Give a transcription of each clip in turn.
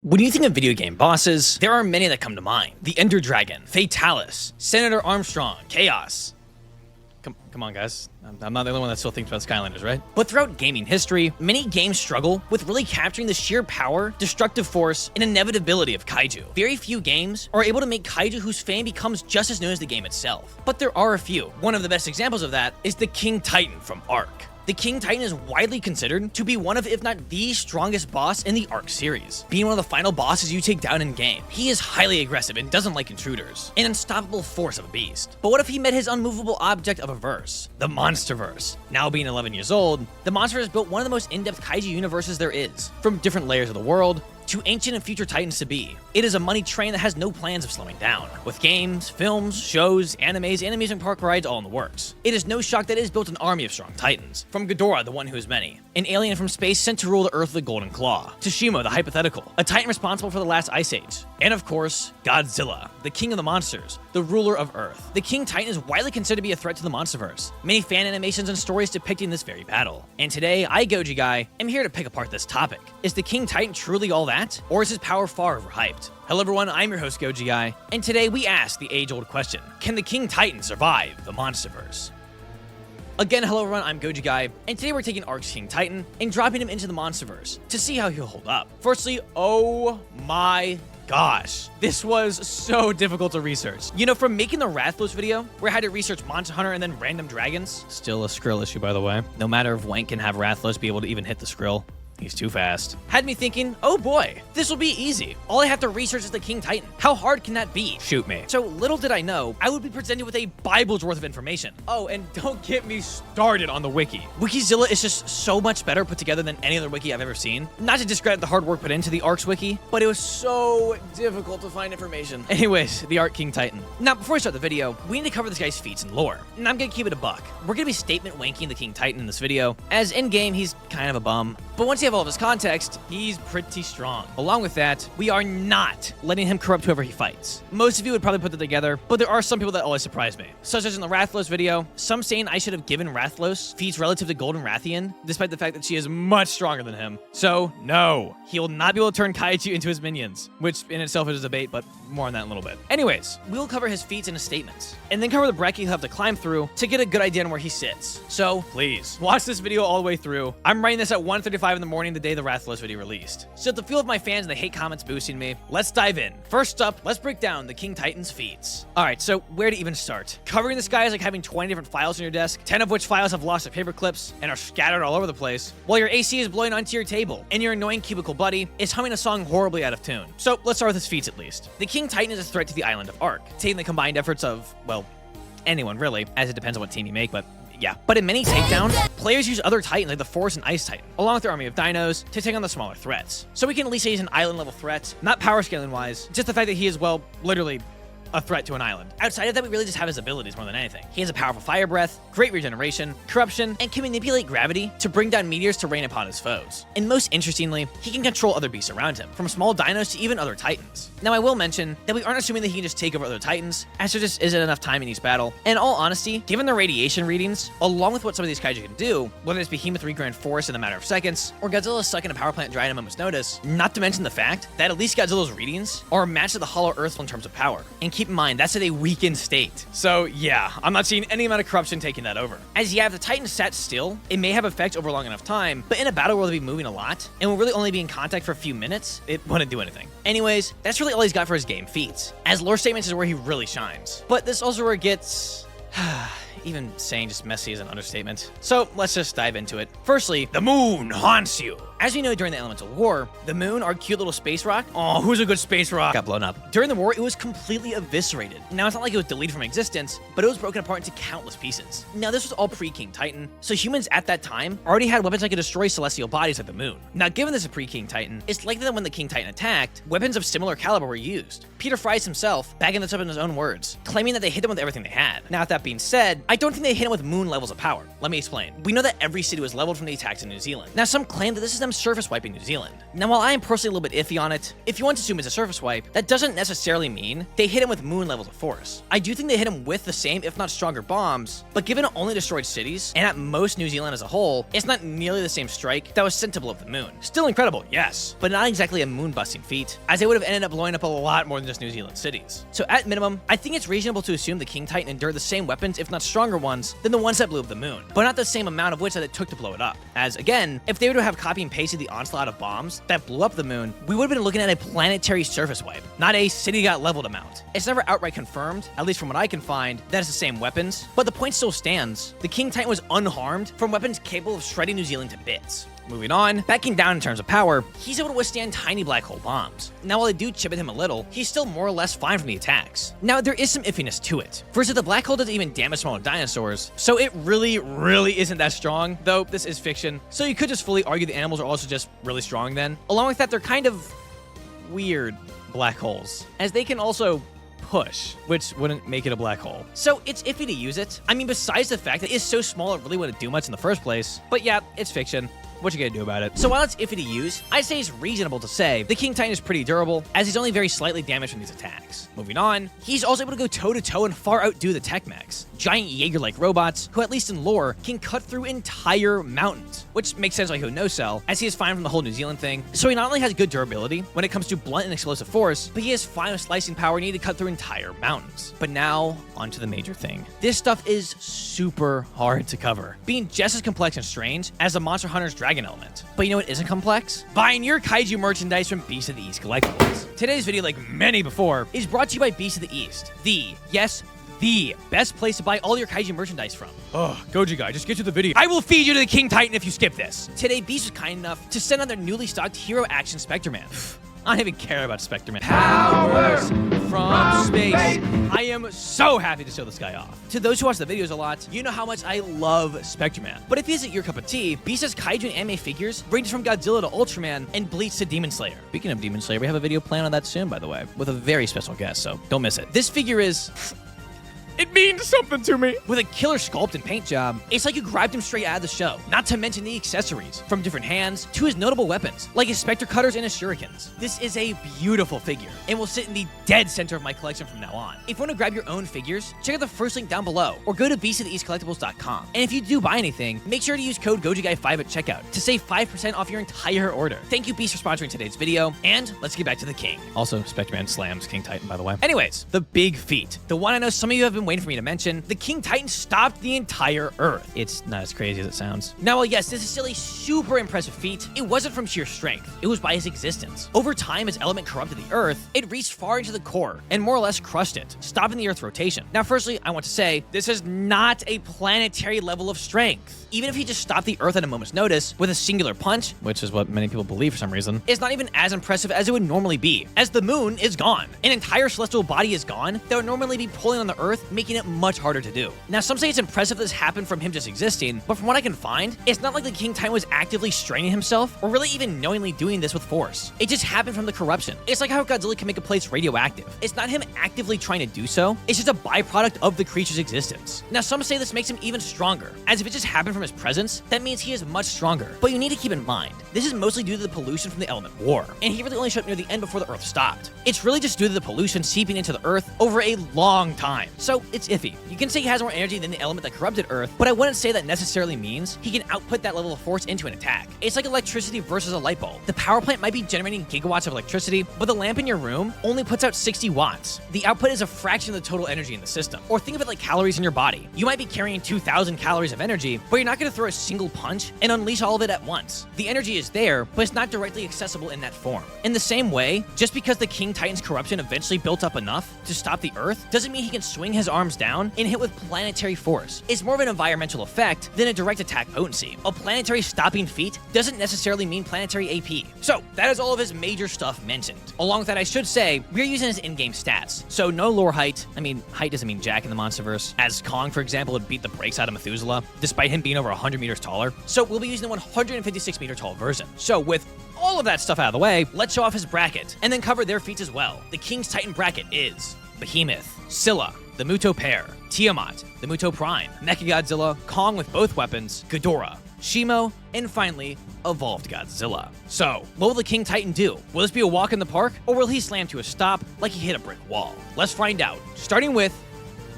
When you think of video game bosses, there are many that come to mind. The Ender Dragon, Fatalis, Senator Armstrong, Chaos. Come on, guys. I'm not the only one that still thinks about Skylanders, right? But throughout gaming history, many games struggle with really capturing the sheer power, destructive force, and inevitability of kaiju. Very few games are able to make kaiju whose fame becomes just as known as the game itself. But there are a few. One of the best examples of that is the King Titan from ARK. The King Titan is widely considered to be one of, if not the strongest boss in the ARK series, being one of the final bosses you take down in game. He is highly aggressive and doesn't like intruders, an unstoppable force of a beast. But what if he met his unmovable object of a verse, the Monsterverse? Now being 11 years old, the Monsterverse built one of the most in-depth kaiju universes there is, from different layers of the world to ancient and future titans to be. It is a money train that has no plans of slowing down, with games, films, shows, animes, and amusement park rides all in the works. It is no shock that it has built an army of strong titans, from Ghidorah, the one who is many, an alien from space sent to rule the Earth with a golden claw, to Shimo, the hypothetical, a titan responsible for the last ice age, and of course, Godzilla, the king of the monsters, the ruler of Earth. The King Titan is widely considered to be a threat to the Monsterverse, many fan animations and stories depicting this very battle. And today, I, Goji Guy, am here to pick apart this topic. Is the King Titan truly all that, or is his power far overhyped? Hello everyone, I'm your host Goji Guy, and today we ask the age-old question, can the King Titan survive the Monsterverse? Again, hello everyone, I'm Goji Guy, and today we're taking ARK's King Titan and dropping him into the Monsterverse to see how he'll hold up. Firstly, oh my gosh, this was so difficult to research. You know, from making the Rathalos video, where I had to research Monster Hunter and then random dragons, still a Skrill issue by the way. No matter if Wank can have Rathalos be able to even hit the Skrill. He's too fast. Had me thinking, oh boy, this will be easy. All I have to research is the King Titan. How hard can that be? Shoot me. So little did I know, I would be presented with a Bible's worth of information. Oh, and don't get me started on the wiki. Wikizilla is just so much better put together than any other wiki I've ever seen. Not to discredit the hard work put into the ARK's wiki, but it was so difficult to find information. Anyways, the ARK King Titan. Now, before we start the video, we need to cover this guy's feats and lore. And I'm gonna keep it a buck. We're gonna be statement wanking the King Titan in this video, as in-game, he's kind of a bum. But once you have all of his context, he's pretty strong. Along with that, we are not letting him corrupt whoever he fights. Most of you would probably put that together, but there are some people that always surprise me. Such as in the Rathalos video, some saying I should have given Rathalos feats relative to Golden Rathian, despite the fact that she is much stronger than him. So, no. He will not be able to turn Kaiju into his minions, which in itself is a debate, but more on that in a little bit. Anyways, we'll cover his feats and his statements, and then cover the bracket he'll have to climb through to get a good idea on where he sits. So, please, watch this video all the way through. I'm writing this at 1:35 in the morning the day the Rathalos video released. So to feel of my fans and the hate comments boosting me, let's dive in. First up, let's break down the King Titan's feats. Alright, so where to even start? Covering this guy is like having 20 different files on your desk, 10 of which files have lost their paper clips and are scattered all over the place, while your AC is blowing onto your table, and your annoying cubicle buddy is humming a song horribly out of tune. So let's start with his feats at least. The King Titan is a threat to the island of ARK, taking the combined efforts of, well, anyone really, as it depends on what team you make, but yeah. But in many takedowns, players use other titans like the Forest and Ice Titan, along with their army of dinos, to take on the smaller threats. So we can at least say he's an island-level threat, not power scaling-wise, just the fact that he is, well, literally a threat to an island. Outside of that, we really just have his abilities more than anything. He has a powerful fire breath, great regeneration, corruption, and can manipulate gravity to bring down meteors to rain upon his foes. And most interestingly, he can control other beasts around him, from small dinos to even other titans. Now, I will mention that we aren't assuming that he can just take over other titans, as there just isn't enough time in each battle. In all honesty, given the radiation readings, along with what some of these kaiju can do, whether it's Behemoth regrowing forest in a matter of seconds, or Godzilla sucking a power plant dry at a moment's notice, not to mention the fact that at least Godzilla's readings are matched to the Hollow Earth in terms of power. And keep in mind, that's at a weakened state. So yeah, I'm not seeing any amount of corruption taking that over. As yeah, if the Titan sat still, it may have effect over long enough time, but in a battle where they'll be moving a lot, and will really only be in contact for a few minutes, it wouldn't do anything. Anyways, that's really all he's got for his game feats, as lore statements is where he really shines. But this also where it gets even saying just messy is an understatement. So let's just dive into it. Firstly, the moon haunts you. As we know, during the Elemental War, the moon, our cute little space rock, oh, who's a good space rock, got blown up. During the war, it was completely eviscerated. Now, it's not like it was deleted from existence, but it was broken apart into countless pieces. Now, this was all pre-King Titan, so humans at that time already had weapons that could destroy celestial bodies like the moon. Now, given this is pre-King Titan, it's likely that when the King Titan attacked, weapons of similar caliber were used. Peter Fries himself, backing this up in his own words, claiming that they hit them with everything they had. Now, with that being said, I don't think they hit him with moon levels of power. Let me explain. We know that every city was leveled from the attacks in New Zealand. Now, some claim that this is them surface wiping New Zealand. Now, while I am personally a little bit iffy on it, if you want to assume it's a surface wipe, that doesn't necessarily mean they hit him with moon levels of force. I do think they hit him with the same, if not stronger, bombs, but given it only destroyed cities, and at most New Zealand as a whole, it's not nearly the same strike that was sent to blow up the moon. Still incredible, yes, but not exactly a moon-busting feat, as they would have ended up blowing up a lot more than just New Zealand cities. So at minimum, I think it's reasonable to assume the King Titan endured the same weapons, if not stronger ones, than the ones that blew up the moon, but not the same amount of which that it took to blow it up. As again, if they were to have copy and pasted the onslaught of bombs that blew up the moon, we would have been looking at a planetary surface wipe, not a city got leveled amount. It's never outright confirmed, at least from what I can find, that it's the same weapons, but the point still stands. The King Titan was unharmed from weapons capable of shredding New Zealand to bits. Moving on, backing down in terms of power, he's able to withstand tiny black hole bombs. Now, while they do chip at him a little, he's still more or less fine from the attacks. Now, there is some iffiness to it. First, the black hole doesn't even damage smaller dinosaurs, so it really isn't that strong, though this is fiction, so you could just fully argue the animals are also just really strong then. Along with that, they're kind of weird black holes, as they can also push, which wouldn't make it a black hole. So it's iffy to use it. I mean, besides the fact that it's so small it really wouldn't do much in the first place, but yeah, it's fiction. What you gonna do about it? So while it's iffy to use, I say it's reasonable to say the King Titan is pretty durable, as he's only very slightly damaged from these attacks. Moving on, he's also able to go toe-to-toe and far outdo the tech mechs, giant Jaeger-like robots who, at least in lore, can cut through entire mountains, which makes sense why he would no-sell, as he is fine from the whole New Zealand thing. So he not only has good durability when it comes to blunt and explosive force, but he has fine with slicing power needed to cut through entire mountains. But now, onto the major thing. This stuff is super hard to cover, being just as complex and strange as the Monster Hunter's dragon element. But you know what isn't complex? Buying your kaiju merchandise from Beast of the East Collectibles. Today's video, like many before, is brought to you by Beast of the East, the best place to buy all your kaiju merchandise from. Oh, Goji guy, just get to the video. I will feed you to the King Titan if you skip this. Today, Beast was kind enough to send out their newly stocked Hero Action Spectre-Man. I don't even care about Spectre-Man. Powers from space. I am so happy to show this guy off. To those who watch the videos a lot, you know how much I love Spectre-Man. But if he isn't your cup of tea, Beast has kaiju and anime figures ranges from Godzilla to Ultraman and Bleach to Demon Slayer. Speaking of Demon Slayer, we have a video planned on that soon, by the way, with a very special guest, so don't miss it. This figure is... it means something to me. With a killer sculpt and paint job, it's like you grabbed him straight out of the show. Not to mention the accessories, from different hands to his notable weapons, like his Spectre Cutters and his Shurikens. This is a beautiful figure, and will sit in the dead center of my collection from now on. If you want to grab your own figures, check out the first link down below, or go to beastoftheeastcollectibles.com. And if you do buy anything, make sure to use code GojiGuy5 at checkout to save 5% off your entire order. Thank you, Beast, for sponsoring today's video, and let's get back to the King. Also, Spectre-Man slams King Titan, by the way. Anyways, the big feat. The one I know some of you have been waiting for me to mention, the King Titan stopped the entire Earth. It's not as crazy as it sounds. Now, while yes, this is still a super impressive feat, it wasn't from sheer strength. It was by his existence. Over time, as element corrupted the Earth, it reached far into the core and more or less crushed it, stopping the Earth's rotation. Now, firstly, I want to say, this is not a planetary level of strength. Even if he just stopped the Earth at a moment's notice with a singular punch, which is what many people believe for some reason, it's not even as impressive as it would normally be, as the moon is gone. An entire celestial body is gone that would normally be pulling on the Earth, making it much harder to do. Now, some say it's impressive this happened from him just existing, but from what I can find, it's not like the King Titan was actively straining himself or really even knowingly doing this with force. It just happened from the corruption. It's like how Godzilla can make a place radioactive. It's not him actively trying to do so, it's just a byproduct of the creature's existence. Now, some say this makes him even stronger, as if it just happened from his presence, that means he is much stronger. But you need to keep in mind, this is mostly due to the pollution from the element war, and he really only showed up near the end before the Earth stopped. It's really just due to the pollution seeping into the Earth over a long time. So it's iffy. You can say he has more energy than the element that corrupted Earth, but I wouldn't say that necessarily means he can output that level of force into an attack. It's like electricity versus a light bulb. The power plant might be generating gigawatts of electricity, but the lamp in your room only puts out 60 watts. The output is a fraction of the total energy in the system. Or think of it like calories in your body. You might be carrying 2,000 calories of energy, but you're not going to throw a single punch and unleash all of it at once. The energy is there, but it's not directly accessible in that form. In the same way, just because the King Titan's corruption eventually built up enough to stop the Earth, doesn't mean he can swing his arms down and hit with planetary force. It's more of an environmental effect than a direct attack potency. A planetary stopping feat doesn't necessarily mean planetary AP. So that is all of his major stuff mentioned. Along with that, I should say, we're using his in-game stats. So no lore height. I mean, height doesn't mean jack in the Monsterverse. As Kong, for example, would beat the brakes out of Methuselah, despite him being over 100 meters taller. So we'll be using the 156 meter tall version. So with all of that stuff out of the way, let's show off his bracket, and then cover their feats as well. The King's Titan bracket is Behemoth, Scylla, the Muto pair, Tiamat, the Muto Prime, Mecha Godzilla, Kong with both weapons, Ghidorah, Shimo, and finally, Evolved Godzilla. So, what will the King Titan do? Will this be a walk in the park, or will he slam to a stop like he hit a brick wall? Let's find out, starting with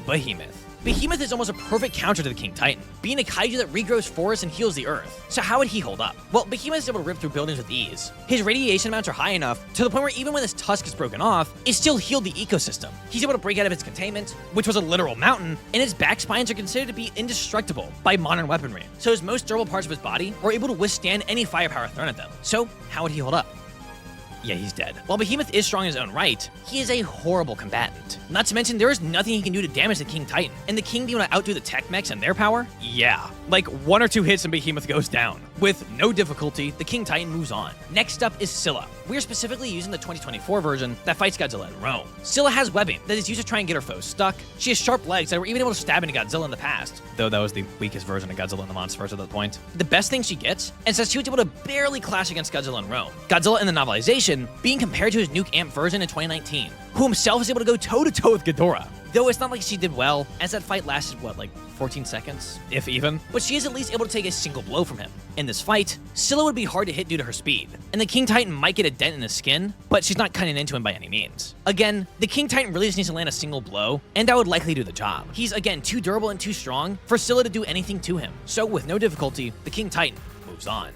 Behemoth. Behemoth is almost a perfect counter to the King Titan, being a kaiju that regrows forests and heals the earth. So how would he hold up? Well, Behemoth is able to rip through buildings with ease. His radiation amounts are high enough to the point where even when his tusk is broken off, it still healed the ecosystem. He's able to break out of its containment, which was a literal mountain, and his back spines are considered to be indestructible by modern weaponry. So his most durable parts of his body were able to withstand any firepower thrown at them. So how would he hold up? Yeah, he's dead. While Behemoth is strong in his own right, he is a horrible combatant. Not to mention, there is nothing he can do to damage the King Titan. And the King being able to outdo the tech mechs and their power? Yeah. Like 1 or 2 hits and Behemoth goes down. With no difficulty, the King Titan moves on. Next up is Scylla. We're specifically using the 2024 version that fights Godzilla in Rome. Scylla has webbing that is used to try and get her foes stuck. She has sharp legs that were even able to stab into Godzilla in the past, though that was the weakest version of Godzilla in the Monsterverse at that point. The best thing she gets is that she was able to barely clash against Godzilla in Rome. Godzilla in the novelization being compared to his Nuke Amp version in 2019, who himself is able to go toe-to-toe with Ghidorah. Though it's not like she did well, as that fight lasted, what, like 14 seconds? If even. But she is at least able to take a single blow from him. In this fight, Scylla would be hard to hit due to her speed, and the King Titan might get a dent in his skin, but she's not cutting into him by any means. Again, the King Titan really just needs to land a single blow, and that would likely do the job. He's, again, too durable and too strong for Scylla to do anything to him. So with no difficulty, the King Titan moves on.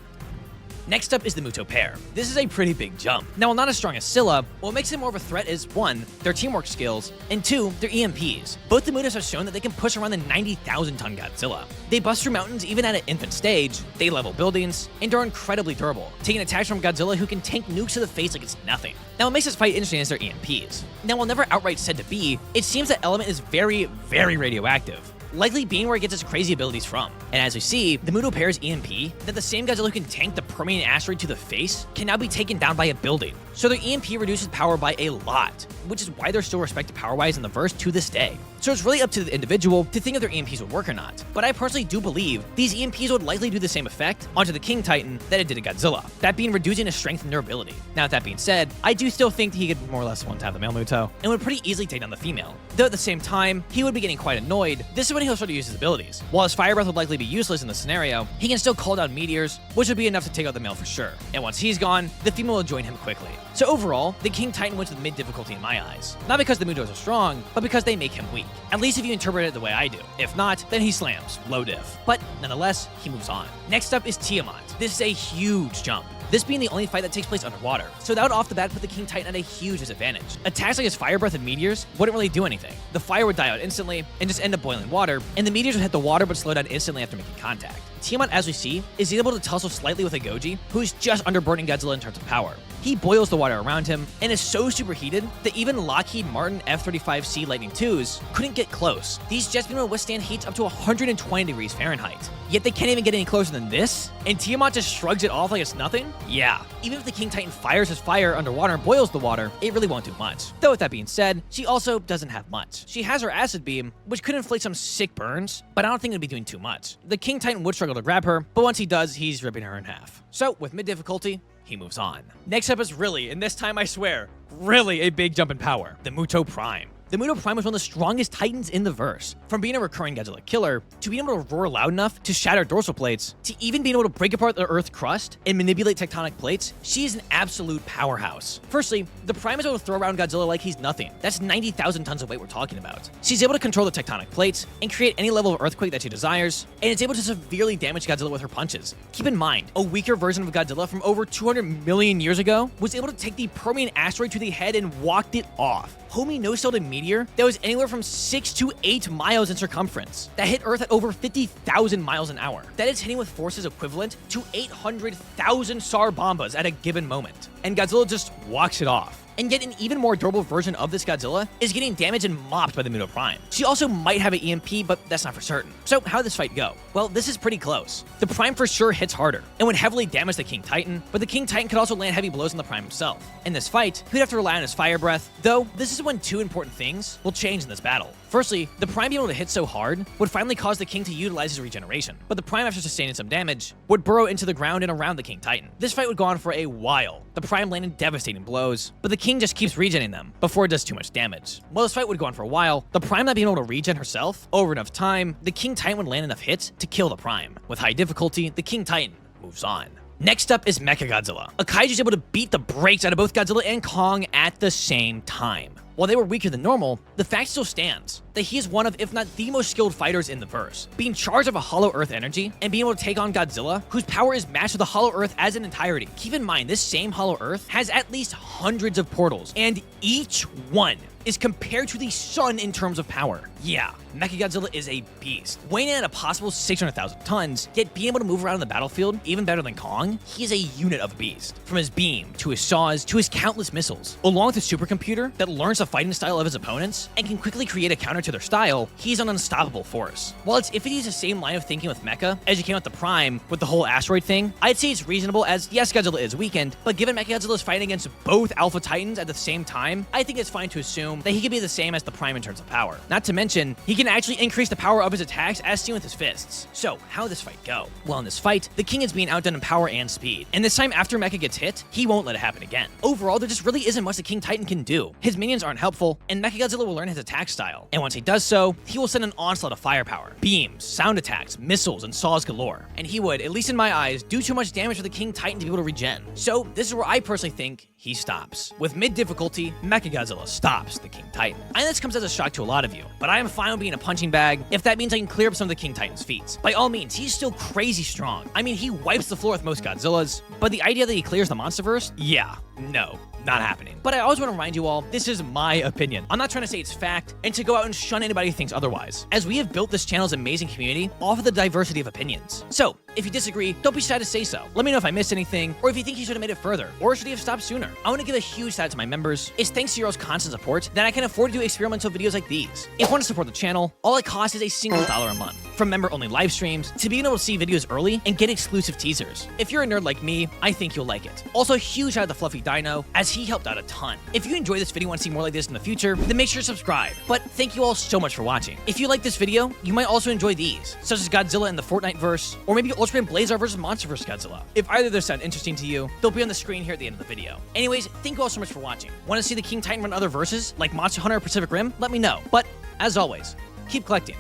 Next up is the Muto pair. This is a pretty big jump. Now, while not as strong as Scylla, what makes it more of a threat is 1, their teamwork skills, and 2, their EMPs. Both the Mutos have shown that they can push around the 90,000-ton Godzilla. They bust through mountains even at an infant stage, they level buildings, and are incredibly durable, taking attacks from Godzilla who can tank nukes to the face like it's nothing. Now, what makes this fight interesting is their EMPs. Now, while never outright said to be, it seems that Element is very, very radioactive, likely being where it gets its crazy abilities from. And as we see, the Muto pair's EMP, that the same Godzilla who can tank the permanent asteroid to the face, can now be taken down by a building. So their EMP reduces power by a lot, which is why they're still respected power-wise in the verse to this day. So it's really up to the individual to think if their EMPs would work or not. But I personally do believe these EMPs would likely do the same effect onto the King Titan that it did to Godzilla, that being reducing his strength and durability. Now, with that being said, I do still think that he could more or less one-tap the male Muto, and would pretty easily take down the female. Though at the same time, he would be getting quite annoyed. This is when he'll start to use his abilities. While his fire breath would likely be useless in this scenario, he can still call down meteors, which would be enough to take out the male for sure. And once he's gone, the female will join him quickly. So overall, the King Titan wins with mid-difficulty in my eyes. Not because the Mutos are strong, but because they make him weak. At least if you interpret it the way I do. If not, then he slams, low diff. But nonetheless, he moves on. Next up is Tiamat. This is a huge jump. This being the only fight that takes place underwater, so that would off the bat put the King Titan at a huge disadvantage. Attacks like his fire breath and meteors wouldn't really do anything. The fire would die out instantly and just end up boiling water, and the meteors would hit the water but slow down instantly after making contact. Tiamat, as we see, is able to tussle slightly with a Goji, who's just underburdening Godzilla in terms of power. He boils the water around him and is so superheated that even Lockheed Martin F-35C Lightning IIs couldn't get close. These jets being able to withstand heats up to 120 degrees Fahrenheit. Yet they can't even get any closer than this, and Tiamat just shrugs it off like it's nothing? Yeah. Even if the King Titan fires his fire underwater and boils the water, it really won't do much. Though with that being said, she also doesn't have much. She has her acid beam, which could inflict some sick burns, but I don't think it'd be doing too much. The King Titan would struggle to grab her, but once he does, he's ripping her in half. So, with mid-difficulty, he moves on. Next up is really, and this time I swear, really a big jump in power, the Muto Prime. The Muto Prime was one of the strongest titans in the verse. From being a recurring Godzilla killer, to being able to roar loud enough to shatter dorsal plates, to even being able to break apart the Earth's crust and manipulate tectonic plates, she is an absolute powerhouse. Firstly, the Prime is able to throw around Godzilla like he's nothing. That's 90,000 tons of weight we're talking about. She's able to control the tectonic plates and create any level of earthquake that she desires, and is able to severely damage Godzilla with her punches. Keep in mind, a weaker version of Godzilla from over 200 million years ago was able to take the Permian asteroid to the head and walked it off. Homie no-shelled a meteor that was anywhere from 6 to 8 miles in circumference, that hit Earth at over 50,000 miles an hour. That is hitting with forces equivalent to 800,000 SAR bombas at a given moment. And Godzilla just walks it off. And yet an even more durable version of this Godzilla is getting damaged and mopped by the Muto Prime. She also might have an EMP, but that's not for certain. So how did this fight go? Well, this is pretty close. The Prime for sure hits harder, and would heavily damage the King Titan, but the King Titan could also land heavy blows on the Prime himself. In this fight, he would have to rely on his fire breath, though this is when two important things will change in this battle. Firstly, the Prime being able to hit so hard would finally cause the King to utilize his regeneration, but the Prime, after sustaining some damage, would burrow into the ground and around the King Titan. This fight would go on for a while, the Prime landing devastating blows, but the King just keeps regening them before it does too much damage. While this fight would go on for a while, the Prime not being able to regen herself over enough time, the King Titan would land enough hits to kill the Prime. With high difficulty, the King Titan moves on. Next up is Mecha Godzilla. A kaiju is able to beat the brakes out of both Godzilla and Kong at the same time. While they were weaker than normal, the fact still stands that he is one of, if not the most skilled fighters in the verse, being charged of a Hollow Earth energy and being able to take on Godzilla, whose power is matched with the Hollow Earth as an entirety. Keep in mind, this same Hollow Earth has at least hundreds of portals, and each one is compared to the sun in terms of power. Yeah, Mecha Godzilla is a beast. Weighing in at a possible 600,000 tons, yet being able to move around on the battlefield even better than Kong, he is a unit of a beast. From his beam, to his saws, to his countless missiles. Along with a supercomputer that learns the fighting style of his opponents and can quickly create a counter to their style, he's an unstoppable force. While it's iffy to use the same line of thinking with Mecha as you can with the Prime with the whole asteroid thing, I'd say it's reasonable as, yes, Godzilla is weakened, but given Mecha Godzilla's fighting against both Alpha Titans at the same time, I think it's fine to assume that he could be the same as the Prime in terms of power. Not to mention, he can actually increase the power of his attacks as seen with his fists. So, how did this fight go? Well, in this fight, the King is being outdone in power and speed, and this time after Mecha gets hit, he won't let it happen again. Overall, there just really isn't much the King Titan can do. His minions aren't helpful, and Mecha Godzilla will learn his attack style, and once he does so, he will send an onslaught of firepower, beams, sound attacks, missiles, and saws galore, and he would, at least in my eyes, do too much damage for the King Titan to be able to regen. So, this is where I personally think he stops. With mid difficulty, Mecha Godzilla stops the King Titan. I know this comes as a shock to a lot of you, but I am fine with being a punching bag if that means I can clear up some of the King Titan's feats. By all means, he's still crazy strong. I mean, he wipes the floor with most Godzillas, but the idea that he clears the Monsterverse? Yeah, no. Not happening. But I always want to remind you all, this is my opinion. I'm not trying to say it's fact and to go out and shun anybody who thinks otherwise, as we have built this channel's amazing community off of the diversity of opinions. So, if you disagree, don't be shy to say so. Let me know if I missed anything, or if you think he should have made it further, or should he have stopped sooner. I want to give a huge shout out to my members. It's thanks to your all's constant support that I can afford to do experimental videos like these. If you want to support the channel, all it costs is a single $1 a month. From member-only live streams, to being able to see videos early and get exclusive teasers. If you're a nerd like me, I think you'll like it. Also, huge shout out to Fluffy Dino, as he helped out a ton. If you enjoyed this video and want to see more like this in the future, then make sure to subscribe. But thank you all so much for watching. If you like this video, you might also enjoy these, such as Godzilla in the Fortnite verse, or maybe Ultraman Blazar vs. Monsterverse Godzilla. If either of those sound interesting to you, they'll be on the screen here at the end of the video. Anyways, thank you all so much for watching. Want to see the King Titan run other verses, like Monster Hunter or Pacific Rim? Let me know. But, as always, keep collecting.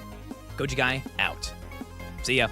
Goji Guy, out. See ya.